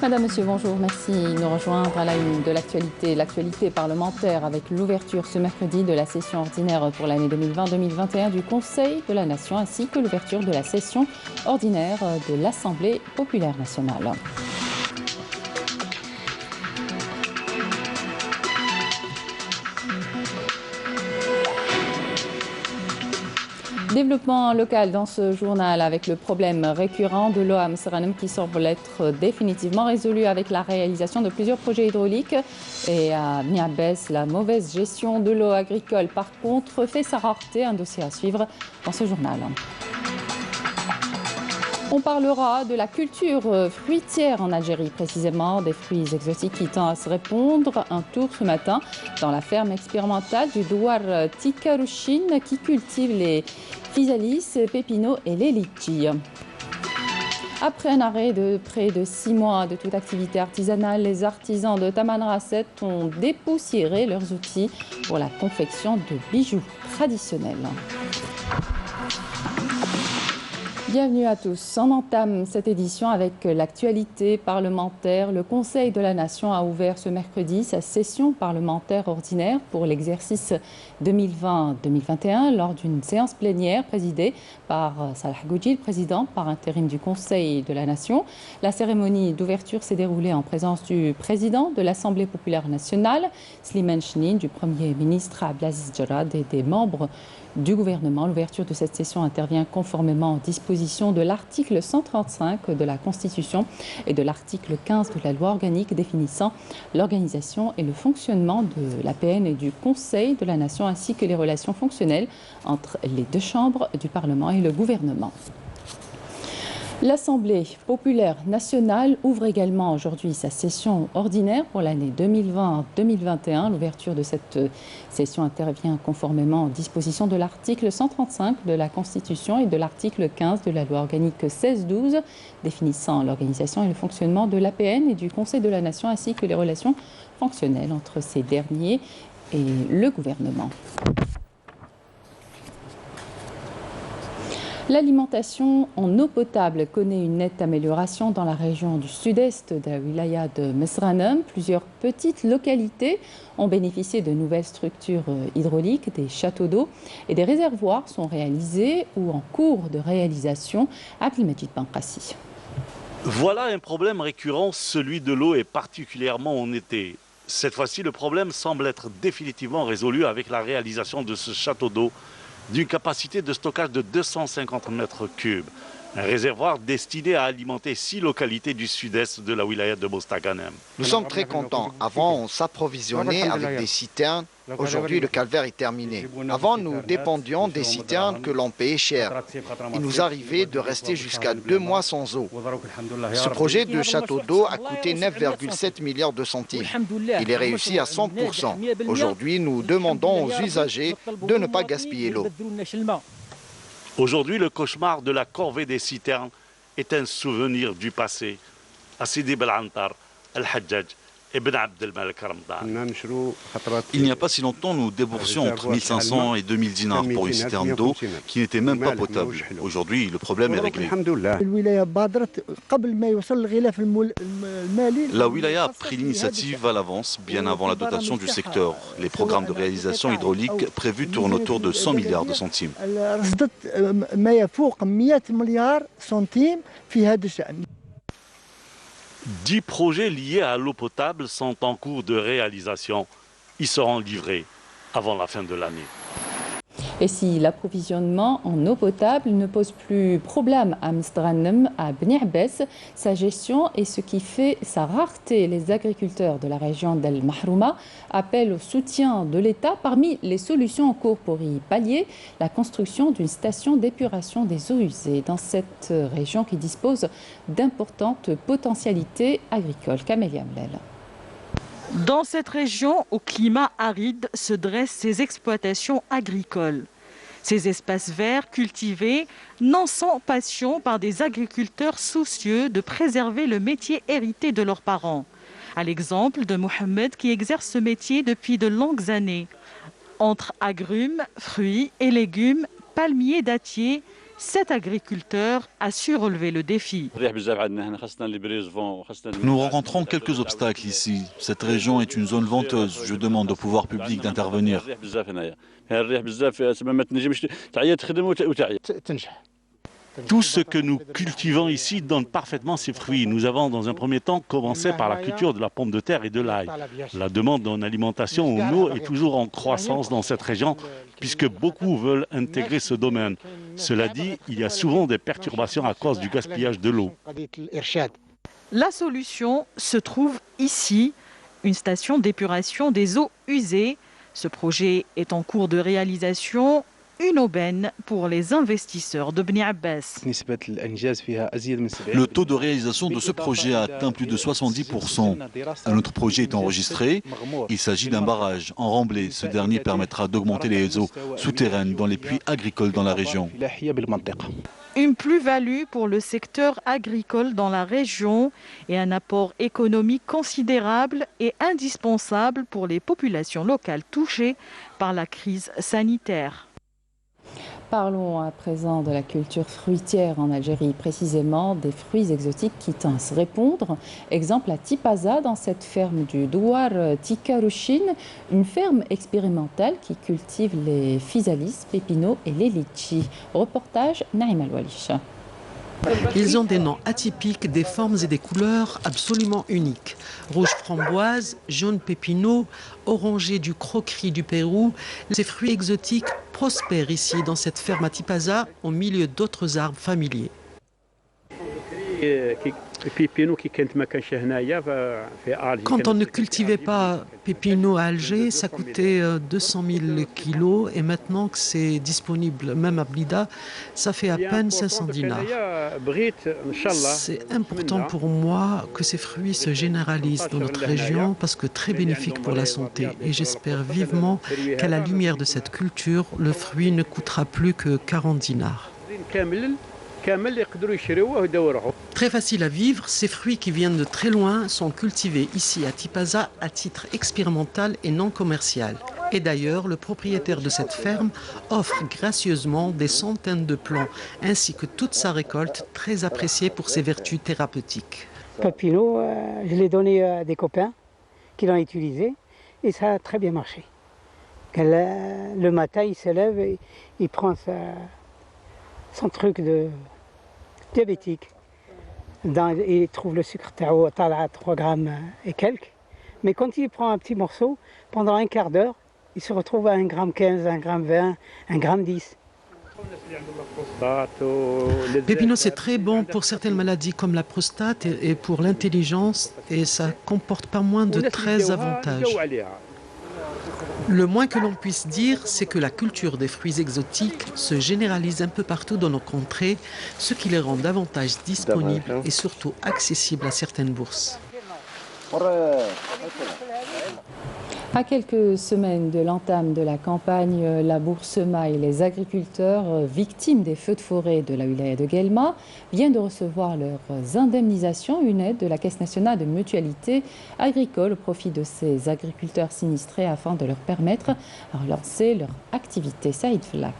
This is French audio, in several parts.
Madame, Monsieur, bonjour. Merci de nous rejoindre à la une de l'actualité parlementaire avec l'ouverture ce mercredi de la session ordinaire pour l'année 2020-2021 du Conseil de la Nation ainsi que l'ouverture de la session ordinaire de l'Assemblée populaire nationale. Développement local dans ce journal avec le problème récurrent de l'eau à Msranem qui semble être définitivement résolu avec la réalisation de plusieurs projets hydrauliques. Et à Niabès, la mauvaise gestion de l'eau agricole par contre fait sa rareté, un dossier à suivre dans ce journal. On parlera de la culture fruitière en Algérie, précisément des fruits exotiques qui tendent à se répondre. Un tour ce matin dans la ferme expérimentale du Douar Tikarouchine qui cultive les physalis, pépinots et les litchis. Après un arrêt de près de 6 mois de toute activité artisanale, les artisans de Tamanrasset ont dépoussiéré leurs outils pour la confection de bijoux traditionnels. Bienvenue à tous. On entame cette édition avec l'actualité parlementaire. Le Conseil de la Nation a ouvert ce mercredi sa session parlementaire ordinaire pour l'exercice 2020-2021 lors d'une séance plénière présidée par Salah Goudji, le président par intérim du Conseil de la Nation. La cérémonie d'ouverture s'est déroulée en présence du président de l'Assemblée populaire nationale, Slimane Chni, du Premier ministre Abdelaziz Jarrad et des membres du gouvernement. L'ouverture de cette session intervient conformément aux dispositions de l'article 135 de la Constitution et de l'article 15 de la loi organique définissant l'organisation et le fonctionnement de l'APN et du Conseil de la Nation ainsi que les relations fonctionnelles entre les deux chambres du Parlement et le gouvernement. L'Assemblée populaire nationale ouvre également aujourd'hui sa session ordinaire pour l'année 2020-2021. L'ouverture de cette session intervient conformément aux dispositions de l'article 135 de la Constitution et de l'article 15 de la loi organique 1612 définissant l'organisation et le fonctionnement de l'APN et du Conseil de la Nation ainsi que les relations fonctionnelles entre ces derniers et le gouvernement. L'alimentation en eau potable connaît une nette amélioration dans la région du sud-est de la wilaya de Msranem. Plusieurs petites localités ont bénéficié de nouvelles structures hydrauliques, des châteaux d'eau et des réservoirs sont réalisés ou en cours de réalisation. Abdelmajid Bankassi. Voilà un problème récurrent, celui de l'eau et particulièrement en été. Cette fois-ci, le problème semble être définitivement résolu avec la réalisation de ce château d'eau d'une capacité de stockage de 250 mètres cubes. Un réservoir destiné à alimenter 6 localités du sud-est de la wilaya de Mostaganem. Nous sommes très contents. Avant, on s'approvisionnait avec des citernes. Aujourd'hui, le calvaire est terminé. Avant, nous dépendions des citernes que l'on payait cher. Il nous arrivait de rester jusqu'à 2 mois sans eau. Ce projet de château d'eau a coûté 9,7 milliards de centimes. Il est réussi à 100%. Aujourd'hui, nous demandons aux usagers de ne pas gaspiller l'eau. Aujourd'hui, le cauchemar de la corvée des citernes est un souvenir du passé. À Sidi Belantar, Al-Hajjaj et Ben Abdelmalek Ramadan. Il n'y a pas si longtemps, nous déboursions entre 1500 et 2000 dinars pour une citerne d'eau qui n'était même pas potable. Aujourd'hui, le problème est réglé. La wilaya a pris l'initiative à l'avance, bien avant la dotation du secteur. Les programmes de réalisation hydraulique prévus tournent autour de 100 milliards de centimes. 10 projets liés à l'eau potable sont en cours de réalisation. Ils seront livrés avant la fin de l'année. Et si l'approvisionnement en eau potable ne pose plus problème à Msranem, à Bniabès, sa gestion et ce qui fait sa rareté, les agriculteurs de la région d'El Mahrouma appellent au soutien de l'État. Parmi les solutions en cours pour y pallier, la construction d'une station d'épuration des eaux usées dans cette région qui dispose d'importantes potentialités agricoles. Camélia Mlel. Dans cette région, au climat aride, se dressent ces exploitations agricoles. Ces espaces verts cultivés, non sans passion par des agriculteurs soucieux de préserver le métier hérité de leurs parents. À l'exemple de Mohamed qui exerce ce métier depuis de longues années. Entre agrumes, fruits et légumes, palmiers dattiers, cet agriculteur a su relever le défi. Nous rencontrons quelques obstacles ici. Cette région est une zone venteuse. Je demande au pouvoir public d'intervenir. Tout ce que nous cultivons ici donne parfaitement ses fruits. Nous avons dans un premier temps commencé par la culture de la pomme de terre et de l'ail. La demande en alimentation en eau est toujours en croissance dans cette région puisque beaucoup veulent intégrer ce domaine. Cela dit, il y a souvent des perturbations à cause du gaspillage de l'eau. La solution se trouve ici, une station d'épuration des eaux usées. Ce projet est en cours de réalisation. Une aubaine pour les investisseurs de Bni Abbas. Le taux de réalisation de ce projet a atteint plus de 70%. Un autre projet est enregistré. Il s'agit d'un barrage en remblai. Ce dernier permettra d'augmenter les eaux souterraines dans les puits agricoles dans la région. Une plus-value pour le secteur agricole dans la région et un apport économique considérable et indispensable pour les populations locales touchées par la crise sanitaire. Parlons à présent de la culture fruitière en Algérie, précisément des fruits exotiques qui pensent répondre. Exemple à Tipaza, dans cette ferme du Douar Tikarouchine, une ferme expérimentale qui cultive les physalis, pépinots et les litchis. Reportage Naïm Al-Walish. Ils ont des noms atypiques, des formes et des couleurs absolument uniques. Rouge framboise, jaune pépinot, orangé du croquerie du Pérou. Ces fruits exotiques prospèrent ici dans cette ferme à Tipaza au milieu d'autres arbres familiers. Quand on ne cultivait pas pépino à Alger, ça coûtait 200 000 kilos et maintenant que c'est disponible même à Blida, ça fait à peine 500 dinars. C'est important pour moi que ces fruits se généralisent dans notre région parce que très bénéfiques pour la santé et j'espère vivement qu'à la lumière de cette culture, le fruit ne coûtera plus que 40 dinars. Très facile à vivre, ces fruits qui viennent de très loin sont cultivés ici à Tipaza à titre expérimental et non commercial. Et d'ailleurs, le propriétaire de cette ferme offre gracieusement des centaines de plants ainsi que toute sa récolte très appréciée pour ses vertus thérapeutiques. Pépino, je l'ai donné à des copains qui l'ont utilisé et ça a très bien marché. Le matin, il se lève et il prend son truc de diabétique. Il trouve le sucre à 3 grammes et quelques. Mais quand il prend un petit morceau, pendant un quart d'heure, il se retrouve à 1,15 gramme, 1,20 gramme, 1,10 gramme. Pépino, c'est très bon pour certaines maladies comme la prostate et pour l'intelligence et ça comporte pas moins de 13 avantages. Le moins que l'on puisse dire, c'est que la culture des fruits exotiques se généralise un peu partout dans nos contrées, ce qui les rend davantage disponibles et surtout accessibles à certaines bourses. À quelques semaines de l'entame de la campagne La Bourse Maï, les agriculteurs victimes des feux de forêt de la wilaya de Guelma viennent de recevoir leurs indemnisations, une aide de la Caisse nationale de mutualité agricole au profit de ces agriculteurs sinistrés afin de leur permettre de relancer leur activité. Saïd Flak.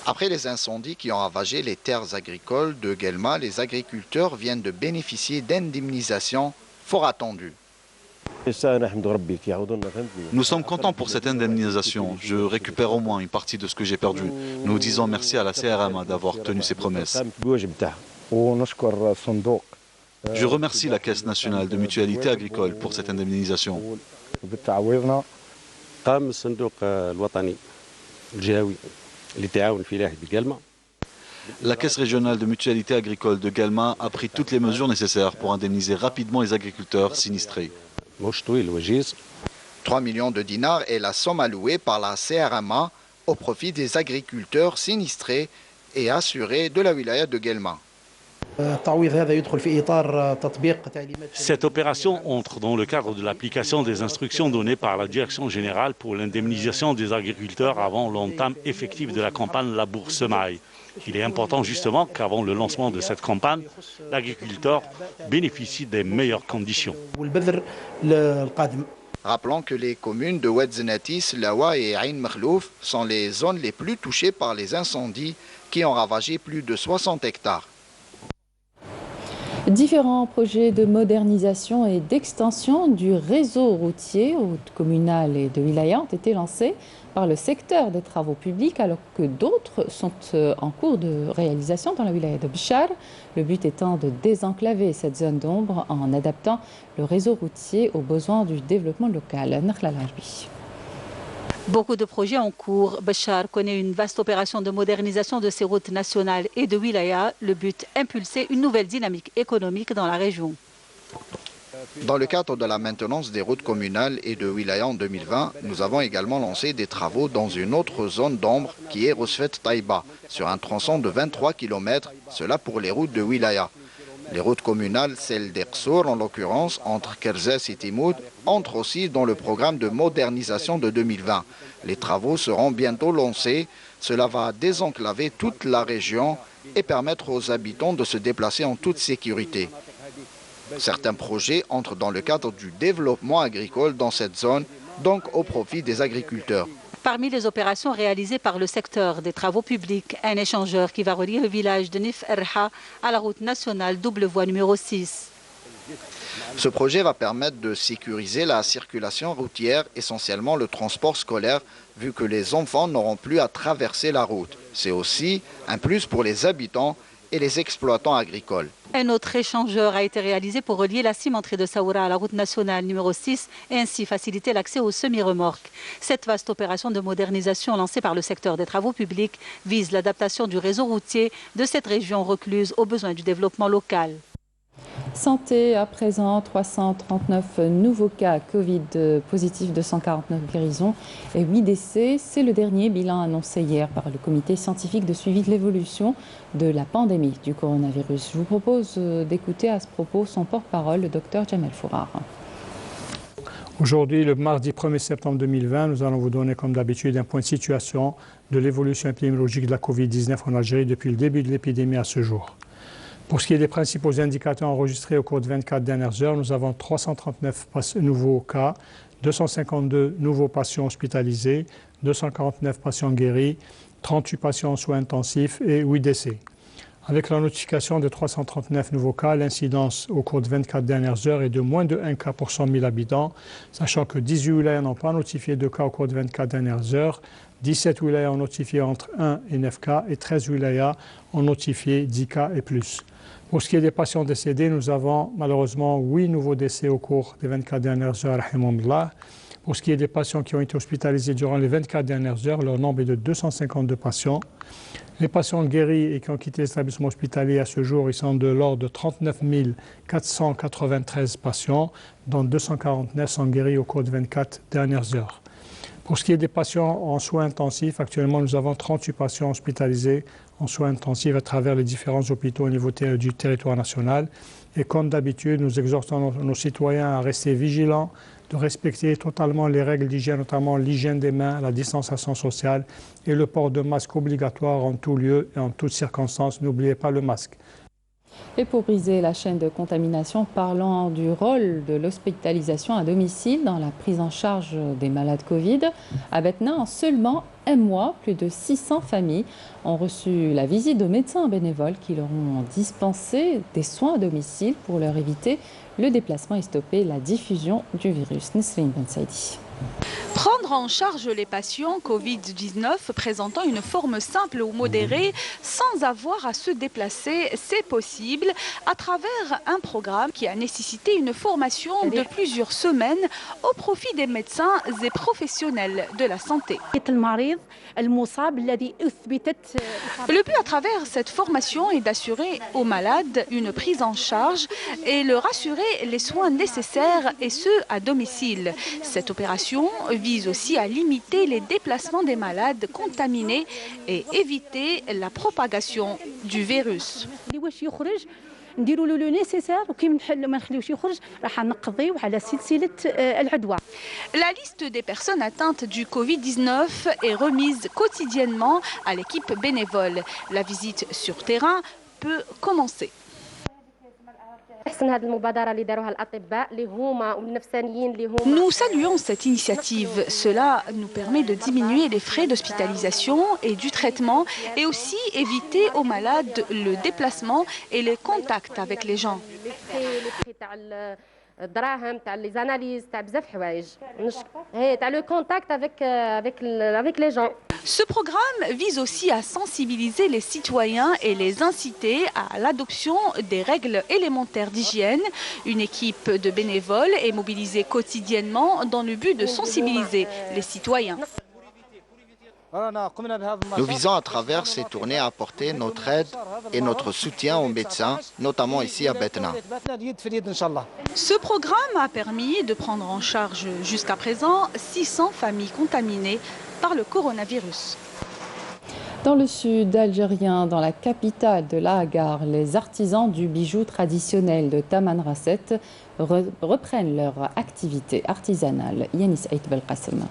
Après les incendies qui ont ravagé les terres agricoles de Guelma, les agriculteurs viennent de bénéficier d'indemnisations fort attendues. Nous sommes contents pour cette indemnisation. Je récupère au moins une partie de ce que j'ai perdu. Nous disons merci à la CRMA d'avoir tenu ses promesses. Je remercie la Caisse nationale de mutualité agricole pour cette indemnisation. La Caisse régionale de mutualité agricole de Guelma a pris toutes les mesures nécessaires pour indemniser rapidement les agriculteurs sinistrés. 3 millions de dinars est la somme allouée par la CRMA au profit des agriculteurs sinistrés et assurés de la wilaya de Guelma. Cette opération entre dans le cadre de l'application des instructions données par la Direction générale pour l'indemnisation des agriculteurs avant l'entame effective de la campagne La Bourse Maï. Il est important justement qu'avant le lancement de cette campagne, l'agriculteur bénéficie des meilleures conditions. Rappelons que les communes de Oued Zenati, Slawa et Ain Merlouf sont les zones les plus touchées par les incendies qui ont ravagé plus de 60 hectares. Différents projets de modernisation et d'extension du réseau routier communal et de wilaya ont été lancés par le secteur des travaux publics alors que d'autres sont en cours de réalisation dans la wilaya de Béchar. Le but étant de désenclaver cette zone d'ombre en adaptant le réseau routier aux besoins du développement local. Beaucoup de projets en cours. Béchar connaît une vaste opération de modernisation de ses routes nationales et de wilaya. Le but, impulser une nouvelle dynamique économique dans la région. Dans le cadre de la maintenance des routes communales et de wilaya en 2020, nous avons également lancé des travaux dans une autre zone d'ombre qui est Rosfet Taïba, sur un tronçon de 23 km, cela pour les routes de wilaya. Les routes communales, celles d'Ersour en l'occurrence, entre Kerzès et Timoud, entrent aussi dans le programme de modernisation de 2020. Les travaux seront bientôt lancés. Cela va désenclaver toute la région et permettre aux habitants de se déplacer en toute sécurité. Certains projets entrent dans le cadre du développement agricole dans cette zone, donc au profit des agriculteurs. Parmi les opérations réalisées par le secteur des travaux publics, un échangeur qui va relier le village de Nif Erha à la route nationale double voie numéro 6. Ce projet va permettre de sécuriser la circulation routière, essentiellement le transport scolaire, vu que les enfants n'auront plus à traverser la route. C'est aussi un plus pour les habitants et les exploitants agricoles. Un autre échangeur a été réalisé pour relier la cimenterie de Saoura à la route nationale numéro 6 et ainsi faciliter l'accès aux semi-remorques. Cette vaste opération de modernisation lancée par le secteur des travaux publics vise l'adaptation du réseau routier de cette région recluse aux besoins du développement local. Santé à présent, 339 nouveaux cas Covid positifs, 249 guérisons et 8 décès. C'est le dernier bilan annoncé hier par le comité scientifique de suivi de l'évolution de la pandémie du coronavirus. Je vous propose d'écouter à ce propos son porte-parole, le docteur Jamel Fourar. Aujourd'hui, le mardi 1er septembre 2020, nous allons vous donner comme d'habitude un point de situation de l'évolution épidémiologique de la Covid-19 en Algérie depuis le début de l'épidémie à ce jour. Pour ce qui est des principaux indicateurs enregistrés au cours de 24 dernières heures, nous avons 339 nouveaux cas, 252 nouveaux patients hospitalisés, 249 patients guéris, 38 patients en soins intensifs et 8 décès. Avec la notification de 339 nouveaux cas, l'incidence au cours de 24 dernières heures est de moins de 1 cas pour 100 000 habitants, sachant que 18 wilayas n'ont pas notifié de cas au cours de 24 dernières heures, 17 wilayas ont notifié entre 1 et 9 cas et 13 wilayas ont notifié 10 cas et plus. Pour ce qui est des patients décédés, nous avons malheureusement 8 nouveaux décès au cours des 24 dernières heures. Pour ce qui est des patients qui ont été hospitalisés durant les 24 dernières heures, leur nombre est de 252 patients. Les patients guéris et qui ont quitté l'établissement hospitalier à ce jour, ils sont de l'ordre de 39 493 patients, dont 249 sont guéris au cours des 24 dernières heures. Pour ce qui est des patients en soins intensifs, actuellement nous avons 38 patients hospitalisés en soins intensifs à travers les différents hôpitaux au niveau du territoire national. Et comme d'habitude, nous exhortons nos citoyens à rester vigilants, de respecter totalement les règles d'hygiène, notamment l'hygiène des mains, la distanciation sociale et le port de masque obligatoire en tout lieu et en toutes circonstances. N'oubliez pas le masque. Et pour briser la chaîne de contamination, parlons du rôle de l'hospitalisation à domicile dans la prise en charge des malades Covid. À Betna, en seulement un mois, plus de 600 familles ont reçu la visite de médecins bénévoles qui leur ont dispensé des soins à domicile pour leur éviter le déplacement et stopper la diffusion du virus. Nesrine Ben Saidi. Prendre en charge les patients Covid-19 présentant une forme simple ou modérée sans avoir à se déplacer, c'est possible à travers un programme qui a nécessité une formation de plusieurs semaines au profit des médecins et professionnels de la santé. Le but à travers cette formation est d'assurer aux malades une prise en charge et leur assurer les soins nécessaires et ce à domicile. Cette opération vise aussi à limiter les déplacements des malades contaminés et éviter la propagation du virus. La liste des personnes atteintes du Covid-19 est remise quotidiennement à l'équipe bénévole. La visite sur terrain peut commencer. Nous saluons cette initiative. Cela nous permet de diminuer les frais d'hospitalisation et du traitement et aussi éviter aux malades le déplacement et les contacts avec les gens. les analyses, le contact avec les gens. Ce programme vise aussi à sensibiliser les citoyens et les inciter à l'adoption des règles élémentaires d'hygiène. Une équipe de bénévoles est mobilisée quotidiennement dans le but de sensibiliser les citoyens. Nous visons à travers ces tournées à apporter notre aide et notre soutien aux médecins, notamment ici à Betna. Ce programme a permis de prendre en charge jusqu'à présent 600 familles contaminées par le coronavirus. Dans le sud algérien, dans la capitale de La Hagar, les artisans du bijou traditionnel de Tamanrasset reprennent leur activité artisanale. Yanis Aït Belkacem.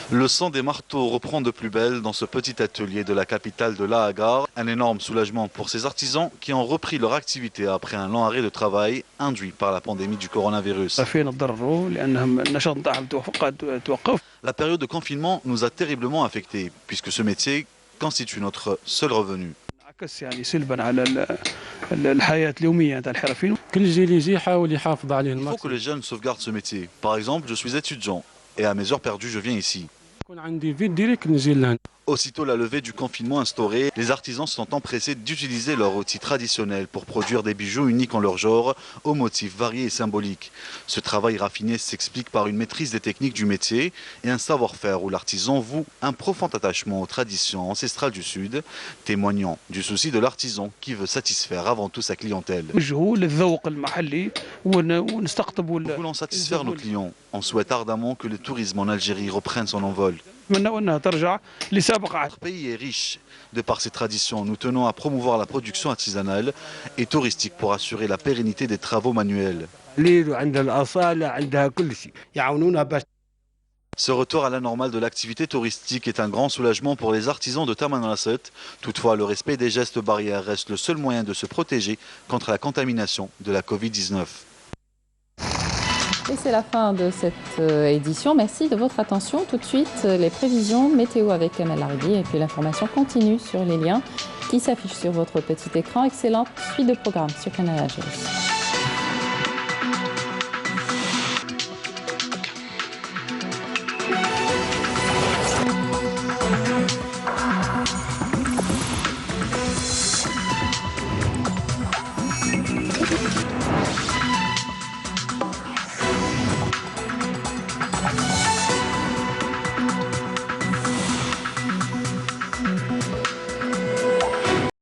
Le son des marteaux reprend de plus belle dans ce petit atelier de la capitale de La Hagar. Un énorme soulagement pour ces artisans qui ont repris leur activité après un long arrêt de travail induit par la pandémie du coronavirus. La période de confinement nous a terriblement affectés puisque ce métier constitue notre seul revenu. Il faut que les jeunes sauvegardent ce métier. Par exemple, je suis étudiant et à mes heures perdues, je viens ici. Aussitôt la levée du confinement instauré, les artisans se sont empressés d'utiliser leurs outils traditionnels pour produire des bijoux uniques en leur genre, aux motifs variés et symboliques. Ce travail raffiné s'explique par une maîtrise des techniques du métier et un savoir-faire où l'artisan voue un profond attachement aux traditions ancestrales du Sud, témoignant du souci de l'artisan qui veut satisfaire avant tout sa clientèle. Nous voulons satisfaire nos clients. On souhaite ardemment que le tourisme en Algérie reprenne son envol. Notre pays est riche de par ses traditions. Nous tenons à promouvoir la production artisanale et touristique pour assurer la pérennité des travaux manuels. Ce retour à la normale de l'activité touristique est un grand soulagement pour les artisans de Tamanrasset. Toutefois, le respect des gestes barrières reste le seul moyen de se protéger contre la contamination de la Covid-19. Et c'est la fin de cette édition. Merci de votre attention. Tout de suite, les prévisions météo avec Kamel Arbi et puis l'information continue sur les liens qui s'affichent sur votre petit écran. Excellente suite de programme sur Canal Algérie.